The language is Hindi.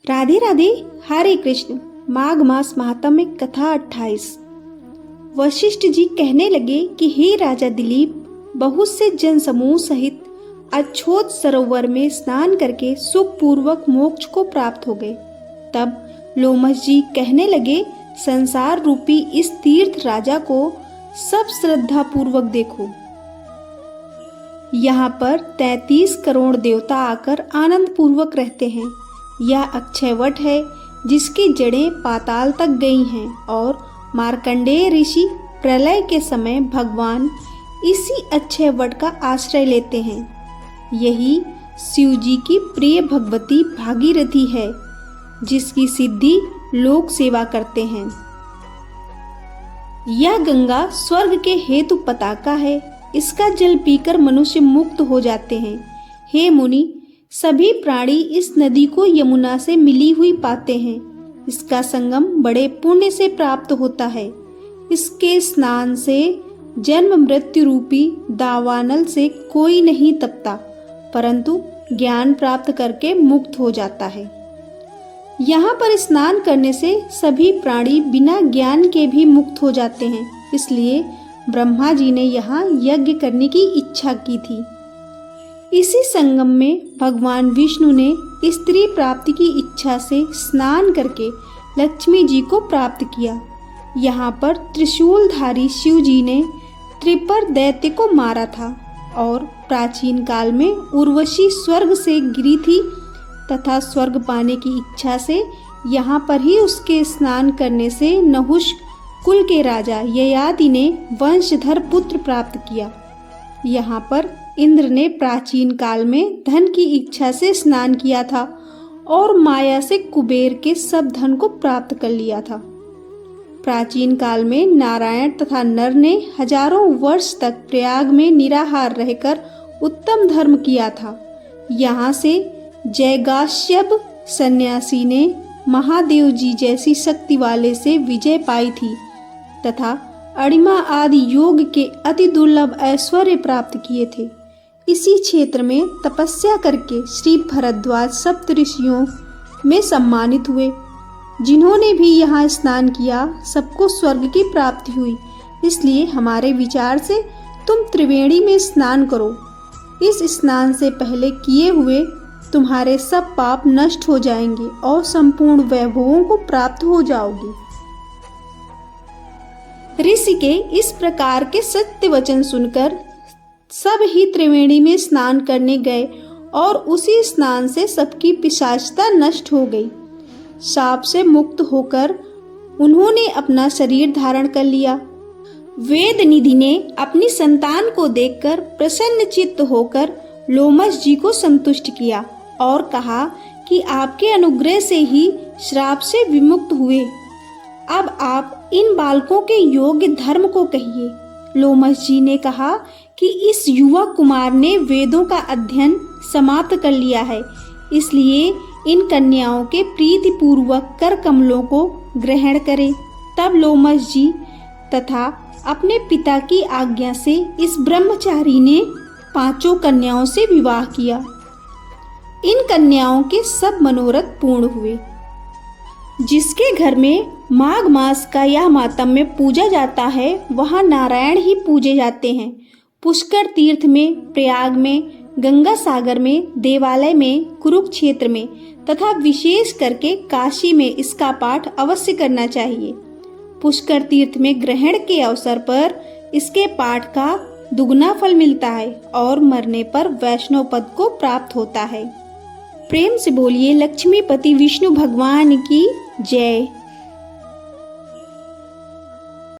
राधे राधे। हरे कृष्ण। माघ मास महात्म्य कथा 28। वशिष्ठ जी कहने लगे कि हे राजा दिलीप, बहुत से जन समूह सहित अछोत सरोवर में स्नान करके सुखपूर्वक मोक्ष को प्राप्त हो गए। तब लोमश जी कहने लगे, संसार रूपी इस तीर्थ राजा को सब श्रद्धा पूर्वक देखो। यहाँ पर 33 करोड़ देवता आकर आनंद पूर्वक रहते हैं। यह अक्षय वट है जिसकी जड़ें पाताल तक गई हैं और मार्कंडेय ऋषि प्रलय के समय भगवान इसी अक्षय वट का आश्रय लेते हैं। यही शिव जी की प्रिय भगवती भागीरथी है जिसकी सिद्धि लोक सेवा करते हैं। यह गंगा स्वर्ग के हेतु पताका है। इसका जल पीकर मनुष्य मुक्त हो जाते हैं। हे मुनि, सभी प्राणी इस नदी को यमुना से मिली हुई पाते हैं। इसका संगम बड़े पुण्य से प्राप्त होता है। इसके स्नान से जन्म मृत्यु रूपी दावानल से कोई नहीं तपता, परंतु ज्ञान प्राप्त करके मुक्त हो जाता है। यहाँ पर स्नान करने से सभी प्राणी बिना ज्ञान के भी मुक्त हो जाते हैं। इसलिए ब्रह्मा जी ने यहाँ यज्ञ करने की इच्छा की थी। इसी संगम में भगवान विष्णु ने स्त्री प्राप्ति की इच्छा से स्नान करके लक्ष्मी जी को प्राप्त किया। यहाँ पर त्रिशूलधारी शिव जी ने त्रिपर दैत्य को मारा था और प्राचीन काल में उर्वशी स्वर्ग से गिरी थी तथा स्वर्ग पाने की इच्छा से यहाँ पर ही उसके स्नान करने से नहुष कुल के राजा ययाति ने वंशधर पुत्र प्राप्त किया। यहाँ पर इंद्र ने प्राचीन काल में धन की इच्छा से स्नान किया था और माया से कुबेर के सब धन को प्राप्त कर लिया था। प्राचीन काल में नारायण तथा नर ने हजारों वर्ष तक प्रयाग में निराहार रहकर उत्तम धर्म किया था। यहाँ से जयगाश्यप सन्यासी ने महादेव जी जैसी शक्ति वाले से विजय पाई थी तथा अणिमा आदि योग के अति दुर्लभ ऐश्वर्य प्राप्त किए थे। इसी क्षेत्र में तपस्या करके श्री भरद्वाज सप्त ऋषियों में सम्मानित हुए। जिन्होंने भी यहाँ स्नान किया सबको स्वर्ग की प्राप्ति हुई। इसलिए हमारे विचार से तुम त्रिवेणी में स्नान करो। इस स्नान से पहले किए हुए तुम्हारे सब पाप नष्ट हो जाएंगे और संपूर्ण वैभवों को प्राप्त हो जाओगे। ऋषि के इस प्रकार के सत्य वचन सुनकर सब ही त्रिवेणी में स्नान करने गए और उसी स्नान से सबकी पिशाचता नष्ट हो गई। शाप से मुक्त होकर उन्होंने अपना शरीर धारण कर लिया। वेद निधि ने अपनी संतान को देखकर प्रसन्न चित्त होकर लोमश जी को संतुष्ट किया और कहा कि आपके अनुग्रह से ही श्राप से विमुक्त हुए। अब आप इन बालकों के योग्य धर्म को कहिए। लोमश जी ने कहा कि इस युवा कुमार ने वेदों का अध्ययन समाप्त कर लिया है, इसलिए इन कन्याओं के प्रीति पूर्वक कर कमलों को ग्रहण करें। तब लोमश जी तथा अपने पिता की आज्ञा से इस ब्रह्मचारी ने 5 कन्याओं से विवाह किया। इन कन्याओं के सब मनोरथ पूर्ण हुए। जिसके घर में माघ मास का यह मातम्य पूजा जाता है वहाँ नारायण ही पूजे जाते हैं। पुष्कर तीर्थ में, प्रयाग में, गंगा सागर में, देवालय में, कुरुक्षेत्र में तथा विशेष करके काशी में इसका पाठ अवश्य करना चाहिए। पुष्कर तीर्थ में ग्रहण के अवसर पर इसके पाठ का दुगना फल मिलता है और मरने पर वैष्णव पद को प्राप्त होता है। प्रेम से बोलिए लक्ष्मीपति विष्णु भगवान की जय।